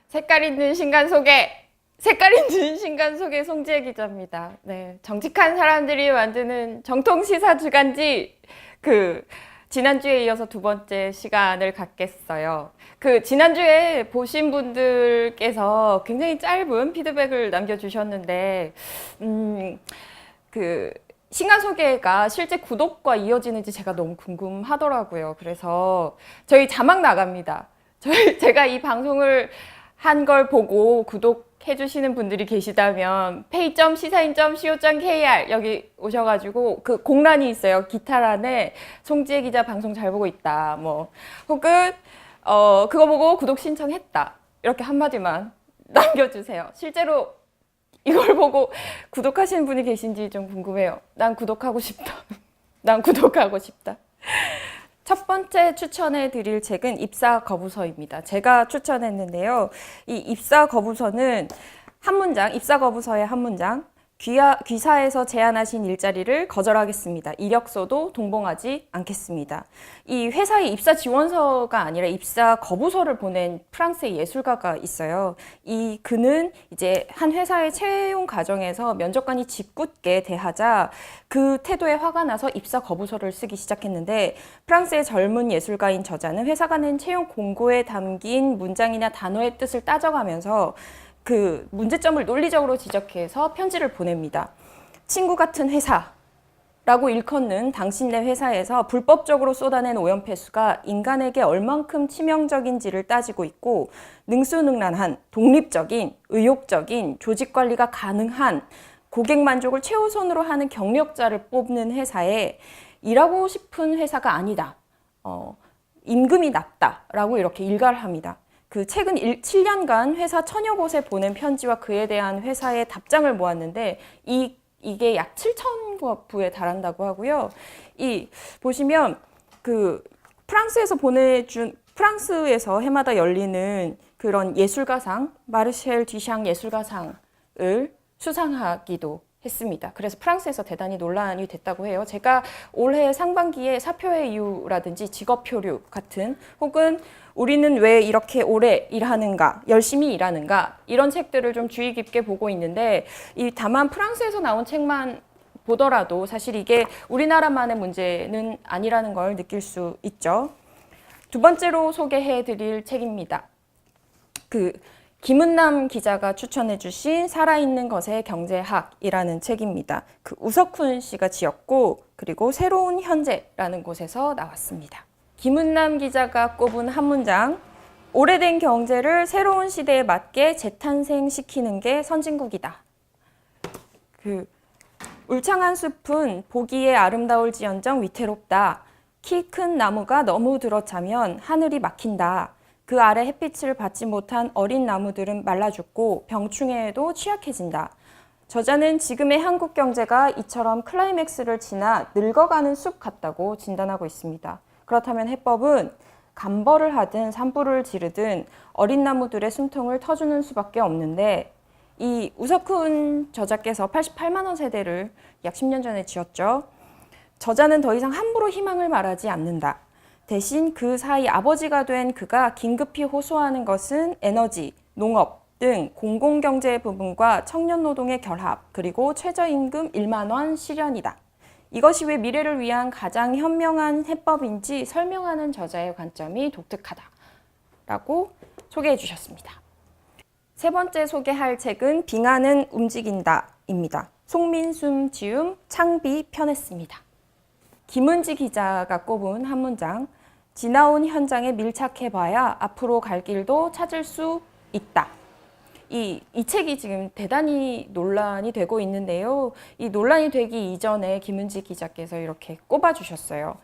색깔 있는 신간 소개! 색깔 있는 신간 소개 송지혜 기자입니다. 네, 정직한 사람들이 만드는 정통 시사 주간지 지난주에 이어서 두 번째 시간을 갖겠어요. 지난주에 보신 분들께서 굉장히 짧은 피드백을 남겨주셨는데, 신간 소개가 실제 구독과 이어지는지 제가 너무 궁금하더라고요. 그래서 저희 자막 나갑니다. 제가 이 방송을 한 걸 보고 구독해주시는 분들이 계시다면 pay.sisa인.co.kr 여기 오셔가지고 공란이 있어요. 기타란에 송지혜 기자 방송 잘 보고 있다. 혹은 그거 보고 구독 신청했다. 이렇게 한마디만 남겨주세요. 실제로 이걸 보고 구독하시는 분이 계신지 좀 궁금해요. 난 구독하고 싶다. 난 구독하고 싶다. 첫 번째 추천해 드릴 책은 입사 거부서입니다. 제가 추천했는데요. 이 입사 거부서는 입사 거부서의 한 문장, 귀사에서 제안하신 일자리를 거절하겠습니다. 이력서도 동봉하지 않겠습니다. 이 회사의 입사 지원서가 아니라 입사 거부서를 보낸 프랑스의 예술가가 있어요. 그는 이제 한 회사의 채용 과정에서 면접관이 짓궂게 대하자 그 태도에 화가 나서 입사 거부서를 쓰기 시작했는데, 프랑스의 젊은 예술가인 저자는 회사가 낸 채용 공고에 담긴 문장이나 단어의 뜻을 따져가면서 그 문제점을 논리적으로 지적해서 편지를 보냅니다. 친구 같은 회사라고 일컫는 당신네 회사에서 불법적으로 쏟아낸 오염폐수가 인간에게 얼만큼 치명적인지를 따지고 있고, 능수능란한, 독립적인, 의욕적인, 조직관리가 가능한, 고객 만족을 최우선으로 하는 경력자를 뽑는 회사에 일하고 싶은 회사가 아니다. 임금이 낮다라고 이렇게 일갈을 합니다. 최근 7년간 회사 천여 곳에 보낸 편지와 그에 대한 회사의 답장을 모았는데 이게 약 7천 부에 달한다고 하고요. 보시면 프랑스에서 해마다 열리는 그런 예술가상, 마르셀 뒤샹 예술가상을 수상하기도 했습니다. 그래서 프랑스에서 대단히 논란이 됐다고 해요. 제가 올해 상반기에 사표의 이유라든지 직업표류 같은, 혹은 우리는 왜 이렇게 오래 일하는가, 열심히 일하는가, 이런 책들을 좀 주의 깊게 보고 있는데, 다만 프랑스에서 나온 책만 보더라도 사실 이게 우리나라만의 문제는 아니라는 걸 느낄 수 있죠. 두 번째로 소개해 드릴 책입니다. 김은남 기자가 추천해 주신 살아있는 것의 경제학이라는 책입니다. 우석훈 씨가 지었고, 그리고 새로운 현재라는 곳에서 나왔습니다. 김은남 기자가 꼽은 한 문장, 오래된 경제를 새로운 시대에 맞게 재탄생시키는 게 선진국이다. 울창한 숲은 보기에 아름다울지언정 위태롭다. 키 큰 나무가 너무 들어차면 하늘이 막힌다. 그 아래 햇빛을 받지 못한 어린 나무들은 말라 죽고 병충해에도 취약해진다. 저자는 지금의 한국 경제가 이처럼 클라이맥스를 지나 늙어가는 숲 같다고 진단하고 있습니다. 그렇다면 해법은 감벌을 하든 산불을 지르든 어린 나무들의 숨통을 터주는 수밖에 없는데, 이 우석훈 저자께서 88만 원 세대를 약 10년 전에 지었죠. 저자는 더 이상 함부로 희망을 말하지 않는다. 대신 그 사이 아버지가 된 그가 긴급히 호소하는 것은 에너지, 농업 등 공공경제 부분과 청년 노동의 결합, 그리고 최저임금 1만 원 실현이다. 이것이 왜 미래를 위한 가장 현명한 해법인지 설명하는 저자의 관점이 독특하다라고 소개해 주셨습니다. 세 번째 소개할 책은 빙하는 움직인다입니다. 송민숨 지음 창비 편했습니다. 김은지 기자가 꼽은 한 문장, 지나온 현장에 밀착해봐야 앞으로 갈 길도 찾을 수 있다. 이 책이 지금 대단히 논란이 되고 있는데요. 이 논란이 되기 이전에 김은지 기자께서 이렇게 꼽아주셨어요.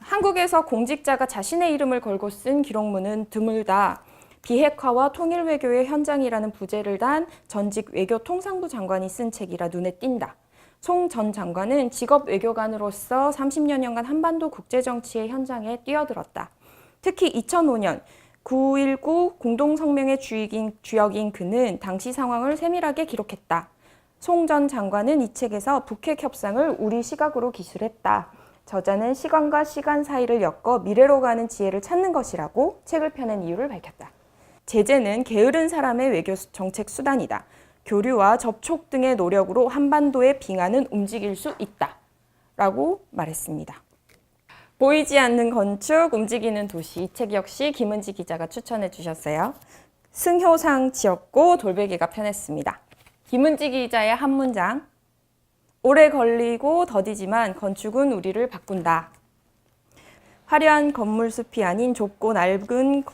한국에서 공직자가 자신의 이름을 걸고 쓴 기록문은 드물다. 비핵화와 통일외교의 현장이라는 부제를 단 전직 외교통상부 장관이 쓴 책이라 눈에 띈다. 송 전 장관은 직업 외교관으로서 30여 년간 한반도 국제정치의 현장에 뛰어들었다. 특히 2005년 9.19 공동성명의 주역인 그는 당시 상황을 세밀하게 기록했다. 송 전 장관은 이 책에서 북핵 협상을 우리 시각으로 기술했다. 저자는 시간과 시간 사이를 엮어 미래로 가는 지혜를 찾는 것이라고 책을 펴낸 이유를 밝혔다. 제재는 게으른 사람의 외교 정책 수단이다. 교류와 접촉 등의 노력으로 한반도의 빙하는 움직일 수 있다. 라고 말했습니다. 보이지 않는 건축, 움직이는 도시. 이 책 역시 김은지 기자가 추천해 주셨어요. 승효상 지었고 돌베개가 편했습니다. 김은지 기자의 한 문장. 오래 걸리고 더디지만 건축은 우리를 바꾼다. 화려한 건물 숲이 아닌 좁고 낡은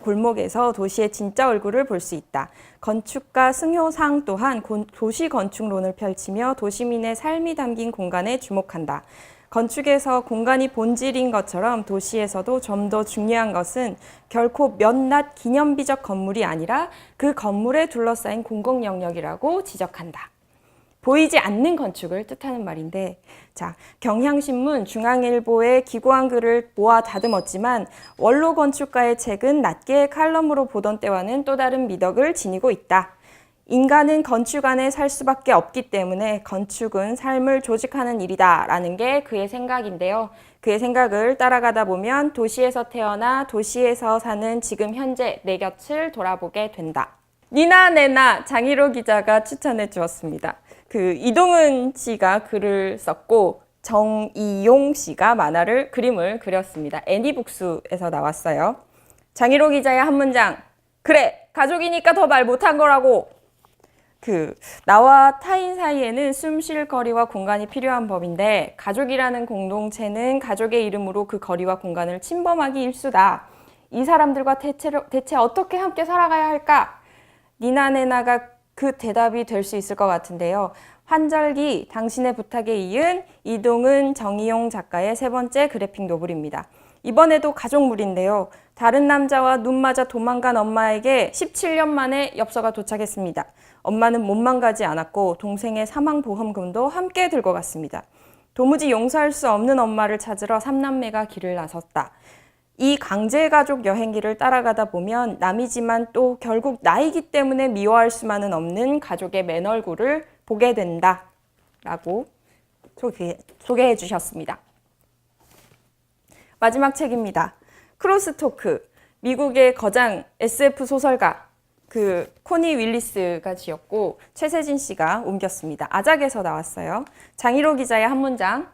골목에서 도시의 진짜 얼굴을 볼 수 있다. 건축가 승효상 또한 도시 건축론을 펼치며 도시민의 삶이 담긴 공간에 주목한다. 건축에서 공간이 본질인 것처럼 도시에서도 좀 더 중요한 것은 결코 몇낱 기념비적 건물이 아니라 그 건물에 둘러싸인 공공 영역이라고 지적한다. 보이지 않는 건축을 뜻하는 말인데, 자, 경향신문, 중앙일보의 기고한 글을 모아 다듬었지만 원로 건축가의 책은 낮게 칼럼으로 보던 때와는 또 다른 미덕을 지니고 있다. 인간은 건축 안에 살 수밖에 없기 때문에 건축은 삶을 조직하는 일이다 라는 게 그의 생각인데요. 그의 생각을 따라가다 보면 도시에서 태어나 도시에서 사는 지금 현재 내 곁을 돌아보게 된다. 니나 네나 장희로 기자가 추천해 주었습니다. 이동은 씨가 글을 썼고 정이용 씨가 그림을 그렸습니다. 애니북스에서 나왔어요. 장희로 기자의 한 문장. 그래, 가족이니까 더 말 못한 거라고. 나와 타인 사이에는 숨 쉴 거리와 공간이 필요한 법인데 가족이라는 공동체는 가족의 이름으로 그 거리와 공간을 침범하기 일쑤다. 이 사람들과 대체 어떻게 함께 살아가야 할까? 니나네나가 그 대답이 될 수 있을 것 같은데요. 환절기, 당신의 부탁에 이은 이동은 정이용 작가의 세 번째 그래픽 노블입니다. 이번에도 가족물인데요. 다른 남자와 눈 맞아 도망간 엄마에게 17년 만에 엽서가 도착했습니다. 엄마는 몸만 가지 않았고 동생의 사망보험금도 함께 들고 갔습니다. 도무지 용서할 수 없는 엄마를 찾으러 3남매가 길을 나섰다. 이 강제가족 여행기를 따라가다 보면 남이지만 또 결국 나이기 때문에 미워할 수만은 없는 가족의 맨얼굴을 보게 된다. 라고 소개해 주셨습니다. 마지막 책입니다. 크로스토크, 미국의 거장 SF 소설가 코니 윌리스가 지었고 최세진 씨가 옮겼습니다. 아작에서 나왔어요. 장희로 기자의 한 문장.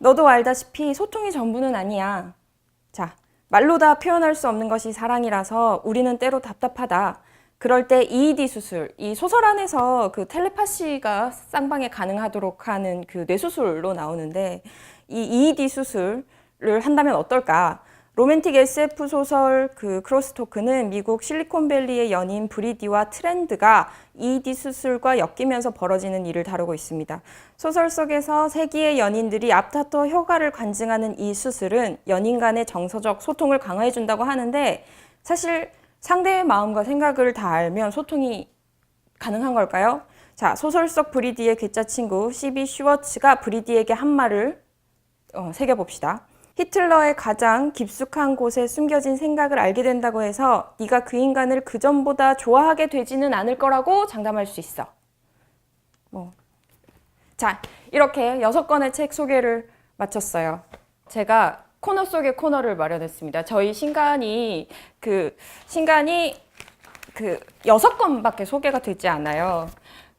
너도 알다시피 소통이 전부는 아니야. 자, 말로 다 표현할 수 없는 것이 사랑이라서 우리는 때로 답답하다. 그럴 때 EED 수술, 이 소설 안에서 텔레파시가 쌍방에 가능하도록 하는 뇌수술로 나오는데 이 EED 수술을 한다면 어떨까? 로맨틱 SF 소설 크로스토크는 미국 실리콘밸리의 연인 브리디와 트렌드가 ED 수술과 엮이면서 벌어지는 일을 다루고 있습니다. 소설 속에서 세기의 연인들이 앞다퉈 효과를 관증하는 이 수술은 연인 간의 정서적 소통을 강화해준다고 하는데 사실 상대의 마음과 생각을 다 알면 소통이 가능한 걸까요? 자, 소설 속 브리디의 괴짜 친구 C.B. 슈워츠가 브리디에게 한 말을 새겨봅시다. 히틀러의 가장 깊숙한 곳에 숨겨진 생각을 알게 된다고 해서 네가 그 인간을 그전보다 좋아하게 되지는 않을 거라고 장담할 수 있어. 자, 이렇게 6권의 책 소개를 마쳤어요. 제가 코너 속의 코너를 마련했습니다. 저희 신간이 6권밖에 소개가 되지 않아요.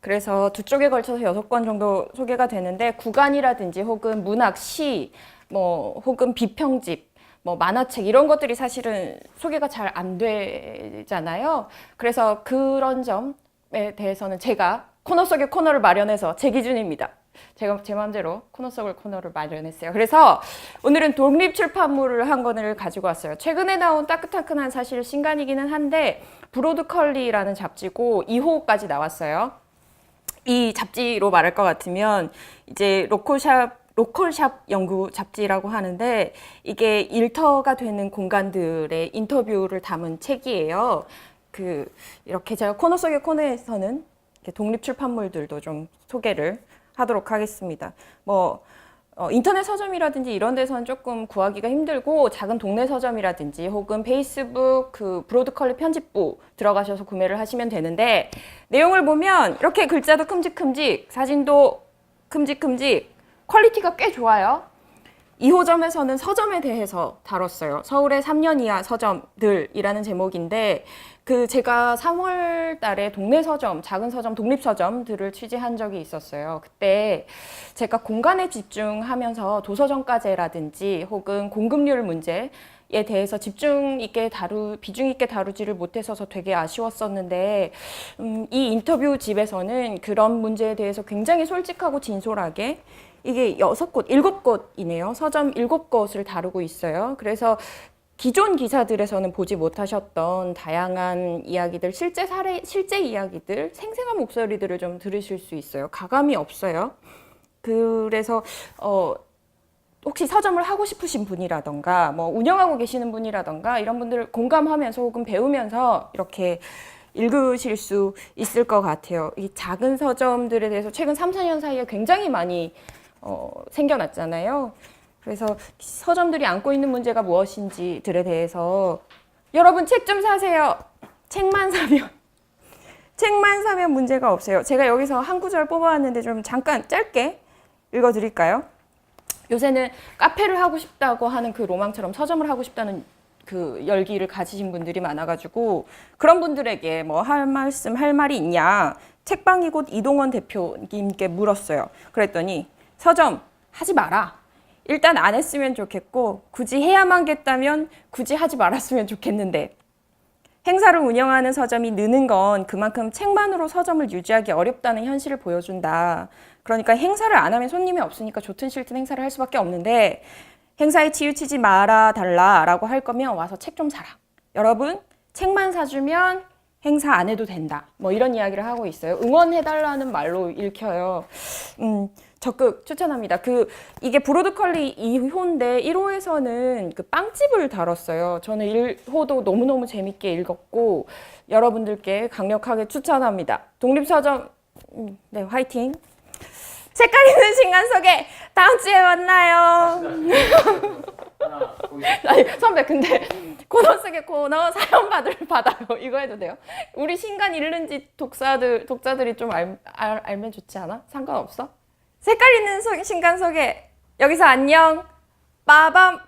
그래서 두 쪽에 걸쳐서 6권 정도 소개가 되는데 구간이라든지 혹은 문학, 시, 혹은 비평집, 만화책 이런 것들이 사실은 소개가 잘 안 되잖아요. 그래서 그런 점에 대해서는 제가 코너 속의 코너를 마련해서 제 기준입니다. 제가 제 마음대로 코너 속의 코너를 마련했어요. 그래서 오늘은 독립출판물을 한 권을 가지고 왔어요. 최근에 나온 따끈따끈한 사실 신간이기는 한데 브로드컬리라는 잡지고 2호까지 나왔어요. 이 잡지로 말할 것 같으면 이제 로컬샵 연구 잡지라고 하는데 이게 일터가 되는 공간들의 인터뷰를 담은 책이에요. 이렇게 제가 코너 속의 코너에서는 독립 출판물들도 좀 소개를 하도록 하겠습니다. 인터넷 서점이라든지 이런 데서는 조금 구하기가 힘들고 작은 동네 서점이라든지 혹은 페이스북 브로드컬리 편집부 들어가셔서 구매를 하시면 되는데 내용을 보면 이렇게 글자도 큼직큼직, 사진도 큼직큼직, 퀄리티가 꽤 좋아요. 2호점에서는 서점에 대해서 다뤘어요. 서울의 3년 이하 서점들이라는 제목인데 그 제가 3월 달에 동네 서점, 작은 서점, 독립 서점들을 취재한 적이 있었어요. 그때 제가 공간에 집중하면서 도서정가제라든지 혹은 공급률 문제에 대해서 비중 있게 다루지를 못해서 되게 아쉬웠었는데 이 인터뷰 집에서는 그런 문제에 대해서 굉장히 솔직하고 진솔하게 이게 6곳, 7곳이네요. 서점 7곳을 다루고 있어요. 그래서 기존 기사들에서는 보지 못하셨던 다양한 이야기들, 실제 이야기들, 생생한 목소리들을 좀 들으실 수 있어요. 가감이 없어요. 그래서 혹시 서점을 하고 싶으신 분이라던가 뭐 운영하고 계시는 분이라던가 이런 분들 공감하면서 혹은 배우면서 이렇게 읽으실 수 있을 것 같아요. 이 작은 서점들에 대해서 최근 3, 4년 사이에 굉장히 많이 생겨났잖아요. 그래서 서점들이 안고 있는 문제가 무엇인지들에 대해서 여러분 책 좀 사세요. 책만 사면 문제가 없어요. 제가 여기서 한 구절 뽑아왔는데 좀 잠깐 짧게 읽어드릴까요? 요새는 카페를 하고 싶다고 하는 그 로망처럼 서점을 하고 싶다는 그 열기를 가지신 분들이 많아가지고 그런 분들에게 뭐 할 말이 있냐 책방 이곳 이동원 대표님께 물었어요. 그랬더니 서점 하지 마라. 일단 안 했으면 좋겠고 굳이 해야만겠다면 굳이 하지 말았으면 좋겠는데 행사를 운영하는 서점이 느는 건 그만큼 책만으로 서점을 유지하기 어렵다는 현실을 보여준다. 그러니까 행사를 안 하면 손님이 없으니까 좋든 싫든 행사를 할 수밖에 없는데 행사에 치우치지 말아 달라라고 할 거면 와서 책 좀 사라. 여러분 책만 사주면 행사 안 해도 된다. 뭐 이런 이야기를 하고 있어요. 응원해달라는 말로 읽혀요. 적극 추천합니다. 이게 브로드컬리 2호인데 1호에서는 그 빵집을 다뤘어요. 저는 1호도 너무너무 재밌게 읽었고 여러분들께 강력하게 추천합니다. 독립서점 네 화이팅. 색깔 있는 신간 속에 다음 주에 만나요. 아니 선배 근데 코너 속의 코너 사연 받아요. 이거 해도 돼요? 우리 신간 읽는지 독자들이 좀 알면 좋지 않아? 상관없어? 색깔 있는 신간 속에 여기서 안녕. 빠밤.